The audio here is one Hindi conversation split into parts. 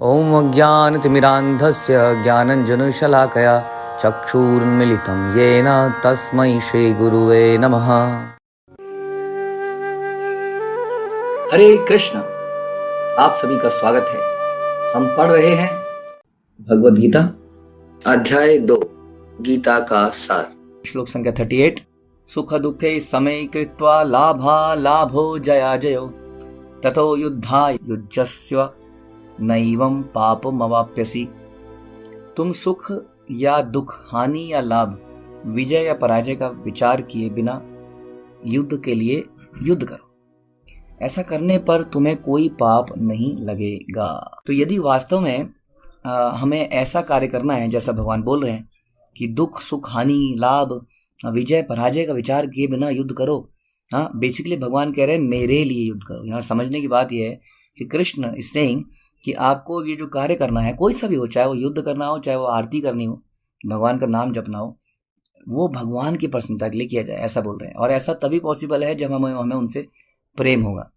ॐ अज्ञानतिमिरान्धस्य ज्ञानञ्जनशलाकया चक्षुरुन्मीलितं येन तस्मै श्रीगुरुवे नमः। हरे कृष्ण। आप सभी का स्वागत है। हम पढ़ रहे हैं भगवद गीता अध्याय 2 गीता का सार, श्लोक संख्या 38। सुख दुखे समय कृत्वा लाभा लाभो जया जयो ततो युद्धाय युज्यस्व नैवं पापमवाप्यसि। तुम सुख या दुख, हानि या लाभ, विजय या पराजय का विचार किए बिना युद्ध के लिए युद्ध करो। ऐसा करने पर तुम्हें कोई पाप नहीं लगेगा। तो यदि वास्तव में हमें ऐसा कार्य करना है जैसा भगवान बोल रहे हैं कि दुख सुख हानि लाभ विजय पराजय का विचार किए बिना युद्ध करो, हाँ, बेसिकली भगवान कह रहे हैं मेरे लिए युद्ध करो। यहाँ समझने की बात यह है कि कृष्ण इज सेइंग कि आपको ये जो कार्य करना है, कोई सा भी हो, चाहे वो युद्ध करना हो, चाहे वो आरती करनी हो, भगवान का नाम जपना हो, वो भगवान की प्रसन्नता के लिए किया जाए, ऐसा बोल रहे हैं। और ऐसा तभी पॉसिबल है जब हमें उनसे प्रेम होगा।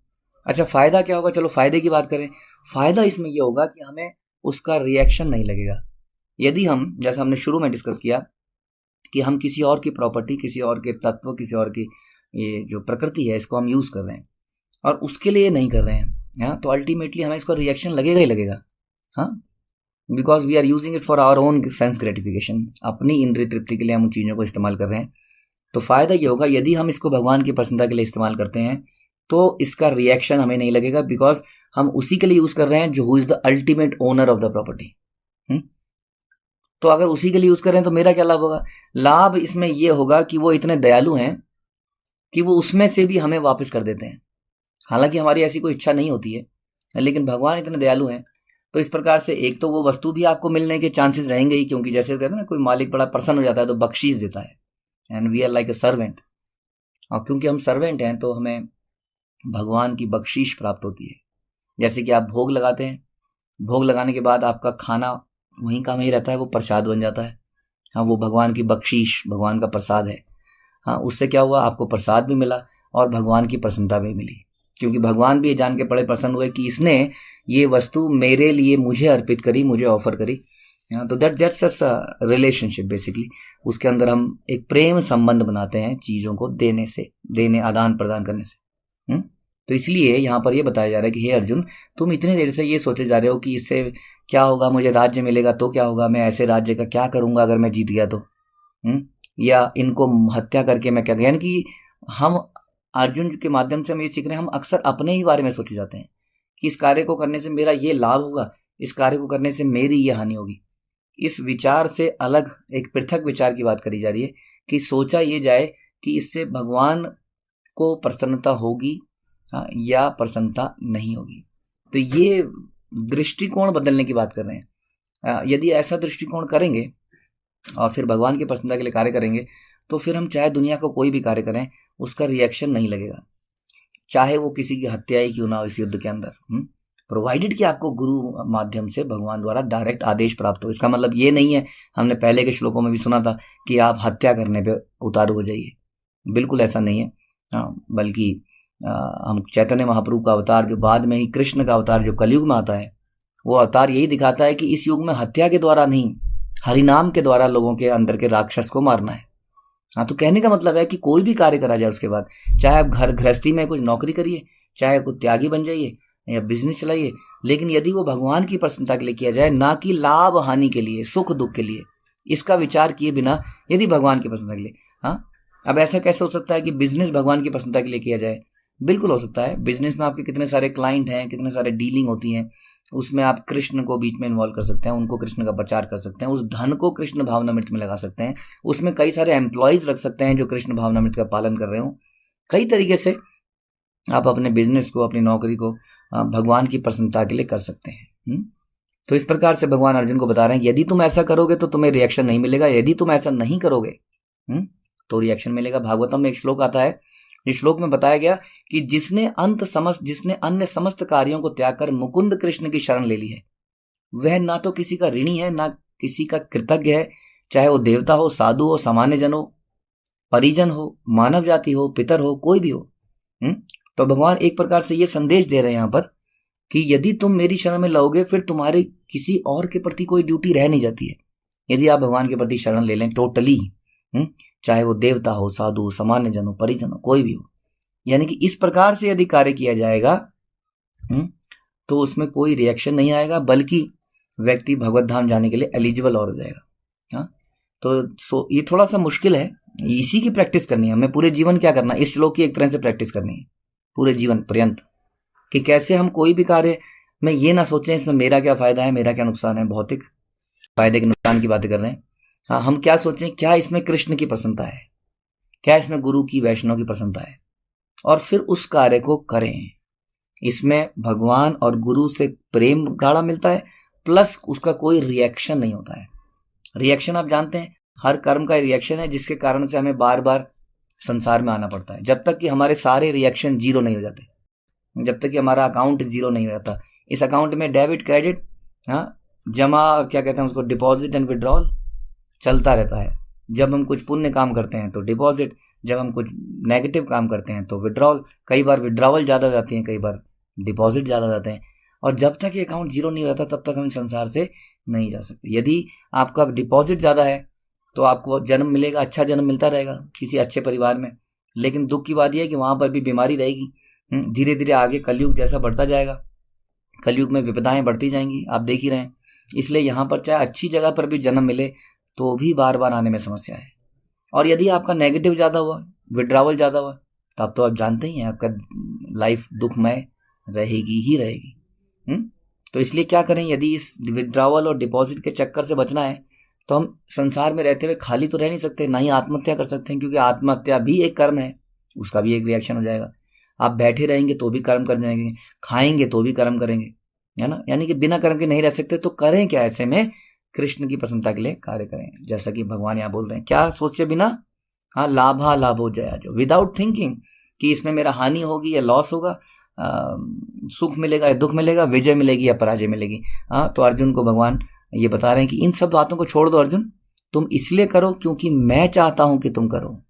अच्छा, फ़ायदा क्या होगा? चलो फ़ायदे की बात करें। फ़ायदा इसमें यह होगा कि हमें उसका रिएक्शन नहीं लगेगा। यदि हम, जैसा हमने शुरू में डिस्कस किया, कि हम किसी और की प्रॉपर्टी, किसी और के तत्व, किसी और की ये जो प्रकृति है, इसको हम यूज़ कर रहे हैं और उसके लिए नहीं कर रहे हैं, हाँ, तो अल्टीमेटली हमें इसका रिएक्शन लगेगा ही लगेगा, हाँ, because we are using it for our own sense gratification. अपनी इंद्रिय तृप्ति के लिए हम उन चीज़ों को इस्तेमाल कर रहे हैं। तो फ़ायदा ये होगा यदि हम इसको भगवान की प्रसन्नता के लिए इस्तेमाल करते हैं तो इसका रिएक्शन हमें नहीं लगेगा, बिकॉज हम उसी के लिए यूज़ कर रहे हैं जो who is the ultimate owner of the property. तो अगर उसी के लिए यूज़ कर रहे हैं तो मेरा क्या लाभ होगा? लाभ इसमें यह होगा कि वो इतने दयालु हैं कि वो उसमें से भी हमें वापस कर देते हैं। हालांकि हमारी ऐसी कोई इच्छा नहीं होती है, लेकिन भगवान इतने दयालु हैं। तो इस प्रकार से एक तो वो वस्तु भी आपको मिलने के चांसेस रहेंगे ही, क्योंकि जैसे कहते हैं ना, कोई मालिक बड़ा प्रसन्न हो जाता है तो बख्शीश देता है, and we are like a servant. और क्योंकि हम सर्वेंट हैं तो हमें भगवान की बख्शीश प्राप्त होती है। जैसे कि आप भोग लगाते हैं, भोग लगाने के बाद आपका खाना वहीं का वहीं रहता है, वो प्रसाद बन जाता है, हाँ, वो भगवान की बख्शीश, भगवान का प्रसाद है। हाँ, उससे क्या हुआ? आपको प्रसाद भी मिला और भगवान की प्रसन्नता भी मिली, क्योंकि भगवान भी ये जान के बड़े प्रसन्न हुए कि इसने ये वस्तु मेरे लिए, मुझे अर्पित करी, मुझे ऑफर करी। तो दैट्स रिलेशनशिप बेसिकली। उसके अंदर हम एक प्रेम संबंध बनाते हैं चीज़ों को देने से, देने, आदान प्रदान करने से। तो इसलिए यहाँ पर ये बताया जा रहा है कि हे अर्जुन, तुम इतनी देर से ये सोचे जा रहे हो कि इससे क्या होगा, मुझे राज्य मिलेगा तो क्या होगा, मैं ऐसे राज्य का क्या करूँगा अगर मैं जीत गया तो, या इनको हत्या करके मैं क्या, यानी कि हम अर्जुन के माध्यम से हम ये सीख रहे हैं, हम अक्सर अपने ही बारे में सोचे जाते हैं कि इस कार्य को करने से मेरा ये लाभ होगा, इस कार्य को करने से मेरी ये हानि होगी। इस विचार से अलग एक पृथक विचार की बात करी जा रही है कि सोचा ये जाए कि इससे भगवान को प्रसन्नता होगी या प्रसन्नता नहीं होगी। तो ये दृष्टिकोण बदलने की बात कर रहे हैं। यदि ऐसा दृष्टिकोण करेंगे और फिर भगवान की प्रसन्नता के लिए कार्य करेंगे तो फिर हम चाहे दुनिया का कोई भी कार्य करें, उसका रिएक्शन नहीं लगेगा, चाहे वो किसी की हत्या ही क्यों ना हो इस युद्ध के अंदर, प्रोवाइडेड कि आपको गुरु माध्यम से भगवान द्वारा डायरेक्ट आदेश प्राप्त हो। इसका मतलब ये नहीं है, हमने पहले के श्लोकों में भी सुना था, कि आप हत्या करने पे उतारू हो जाइए। बिल्कुल ऐसा नहीं है, बल्कि हम चैतन्य महाप्रभु का अवतार, जो बाद में ही कृष्ण का अवतार जो कलयुग में आता है, वो अवतार यही दिखाता है कि इस युग में हत्या के द्वारा नहीं, हरिनाम के द्वारा लोगों के अंदर के राक्षस को मारना है। हाँ, तो कहने का मतलब है कि कोई भी कार्य करा जाए उसके बाद, चाहे आप घर गृहस्थी में कुछ नौकरी करिए, चाहे कुछ त्यागी बन जाइए या बिजनेस चलाइए, लेकिन यदि वो भगवान की प्रसन्नता के लिए किया जाए, ना कि लाभ हानि के लिए, सुख दुख के लिए, इसका विचार किए बिना यदि भगवान की प्रसन्नता के लिए। हाँ, अब ऐसा कैसे हो सकता है कि बिजनेस भगवान की प्रसन्नता के लिए किया जाए? बिल्कुल हो सकता है। बिजनेस में आपके कितने सारे क्लाइंट हैं, कितने सारे डीलिंग होती हैं, उसमें आप कृष्ण को बीच में इन्वॉल्व कर सकते हैं, उनको कृष्ण का प्रचार कर सकते हैं, उस धन को कृष्ण भावनामृत में लगा सकते हैं, उसमें कई सारे एम्प्लॉयज़ रख सकते हैं जो कृष्ण भावनामृत का पालन कर रहे हो। कई तरीके से आप अपने बिजनेस को, अपनी नौकरी को भगवान की प्रसन्नता के लिए कर सकते हैं। तो इस प्रकार से भगवान अर्जुन को बता रहे हैं, यदि तुम ऐसा करोगे तो तुम्हें रिएक्शन नहीं मिलेगा, यदि तुम ऐसा नहीं करोगे तो रिएक्शन मिलेगा। भागवतम में एक श्लोक आता है, इस श्लोक में बताया गया कि जिसने अन्य समस्त कार्यों को त्याग कर मुकुंद कृष्ण की शरण ले ली है, वह ना तो किसी का ऋणी है, ना किसी का कृतज्ञ है, चाहे वो देवता हो, साधु हो, सामान्य जन हो, परिजन हो, मानव जाति हो, पितर हो, कोई भी हो। तो भगवान एक प्रकार से ये संदेश दे रहे हैं यहाँ पर कि यदि तुम मेरी शरण में लोगे फिर तुम्हारे किसी और के प्रति कोई ड्यूटी रह नहीं जाती है। यदि आप भगवान के प्रति शरण ले लें टोटली, चाहे वो देवता हो, साधु, सामान्य जन हो, परिजन हो, कोई भी हो, यानी कि इस प्रकार से यदि कार्य किया जाएगा तो उसमें कोई रिएक्शन नहीं आएगा, बल्कि व्यक्ति भगवत धाम जाने के लिए एलिजिबल और हो जाएगा। हाँ, तो ये थोड़ा सा मुश्किल है, इसी की प्रैक्टिस करनी है हमें पूरे जीवन। क्या करना है, इस श्लोक की एक तरह से प्रैक्टिस करनी है पूरे जीवन पर्यंत, कि कैसे हम कोई भी कार्य में ये ना सोचें इसमें मेरा क्या फायदा है, मेरा क्या नुकसान है। भौतिक फायदे के नुकसान की बातें कर रहे हैं। हाँ, हम क्या सोचें, क्या इसमें कृष्ण की प्रसन्नता है, क्या इसमें गुरु की, वैष्णव की प्रसन्नता है, और फिर उस कार्य को करें। इसमें भगवान और गुरु से प्रेम गाढ़ा मिलता है, प्लस उसका कोई रिएक्शन नहीं होता है। रिएक्शन आप जानते हैं, हर कर्म का रिएक्शन है जिसके कारण से हमें बार बार संसार में आना पड़ता है। जब तक कि हमारे सारे रिएक्शन जीरो नहीं हो जाते, जब तक कि हमारा अकाउंट जीरो नहीं हो जाता, इस अकाउंट में डेबिट क्रेडिट, हाँ, जमा, क्या कहते हैं उसको, डिपॉजिट एंड विड्रॉल चलता रहता है। जब हम कुछ पुण्य काम करते हैं तो डिपॉजिट, जब हम कुछ नेगेटिव काम करते हैं तो विड्रॉल। कई बार विड्रॉवल ज़्यादा हो जाती है, कई बार डिपॉजिट ज़्यादा हो जाते हैं, और जब तक ये अकाउंट जीरो नहीं होता तब तक हम संसार से नहीं जा सकते। यदि आपका डिपॉजिट ज़्यादा है तो आपको जन्म मिलेगा, अच्छा जन्म मिलता रहेगा किसी अच्छे परिवार में, लेकिन दुख की बात यह है कि वहाँ पर भी बीमारी रहेगी। धीरे धीरे आगे कलयुग जैसा बढ़ता जाएगा, कलयुग में विपदाएं बढ़ती जाएंगी, आप देख ही रहे हैं। इसलिए यहाँ पर चाहे अच्छी जगह पर भी जन्म मिले तो भी बार बार आने में समस्या है। और यदि आपका नेगेटिव ज़्यादा हुआ, विड्रावल ज़्यादा हुआ, तब तो आप जानते ही हैं आपका लाइफ दुखमय रहेगी ही रहेगी। तो इसलिए क्या करें, यदि इस विड्रावल और डिपॉजिट के चक्कर से बचना है तो हम संसार में रहते हुए खाली तो रह नहीं सकते, ना ही आत्महत्या कर सकते हैं, क्योंकि आत्महत्या भी एक कर्म है, उसका भी एक रिएक्शन हो जाएगा। आप बैठे रहेंगे तो भी कर्म कर जाएंगे, खाएंगे तो भी कर्म करेंगे, है ना। यानी कि बिना कर्म के नहीं रह सकते। तो करें क्या, ऐसे में कृष्ण की प्रसन्नता के लिए कार्य करें, जैसा कि भगवान यहाँ बोल रहे हैं। क्या सोचे बिना, हाँ, लाभा लाभो जया जो, विदाउट थिंकिंग कि इसमें मेरा हानि होगी या लॉस होगा, सुख मिलेगा या दुख मिलेगा, विजय मिलेगी या पराजय मिलेगी। हाँ, तो अर्जुन को भगवान ये बता रहे हैं कि इन सब बातों को छोड़ दो अर्जुन, तुम इसलिए करो क्योंकि मैं चाहता हूं कि तुम करो।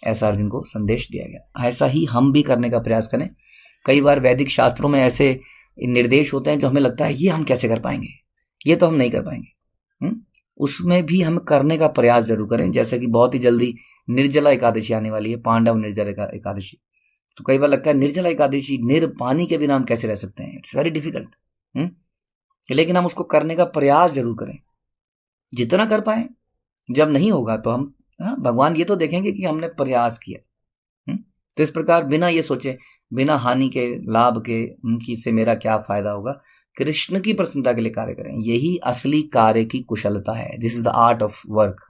ऐसा अर्जुन को संदेश दिया गया। ऐसा ही हम भी करने का प्रयास करें। कई बार वैदिक शास्त्रों में ऐसे निर्देश होते हैं जो हमें लगता है ये हम कैसे कर पाएंगे, ये तो हम नहीं कर पाएंगे। उसमें भी हम करने का प्रयास जरूर करें। जैसे कि बहुत ही जल्दी निर्जला एकादशी आने वाली है, पांडव निर्जला एकादशी। तो कई बार लगता है निर्जला एकादशी, पानी के बिना हम कैसे रह सकते हैं, इट्स वेरी डिफिकल्ट। लेकिन हम उसको करने का प्रयास जरूर करें, जितना कर पाए। जब नहीं होगा तो हम, हाँ, भगवान ये तो देखेंगे कि हमने प्रयास किया। तो इस प्रकार बिना ये सोचे, बिना हानि के, लाभ के, कि इससे मेरा क्या फायदा होगा, कृष्ण की प्रसन्नता के लिए कार्य करें। यही असली कार्य की कुशलता है। This is the art of work.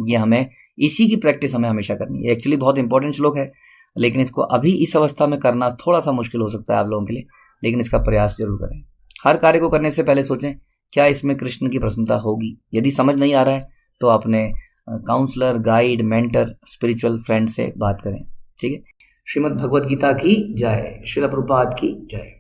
ये हमें, इसी की प्रैक्टिस हमें हमेशा करनी है। एक्चुअली बहुत इंपॉर्टेंट श्लोक है, लेकिन इसको अभी इस अवस्था में करना थोड़ा सा मुश्किल हो सकता है आप लोगों के लिए, लेकिन इसका प्रयास जरूर करें। हर कार्य को करने से पहले सोचें क्या इसमें कृष्ण की प्रसन्नता होगी। यदि समझ नहीं आ रहा है तो अपने counsellor, guide, mentor, spiritual friend से बात करें। ठीक है। श्रीमद् भगवद गीता की जय। श्रील प्रभुपाद की जय।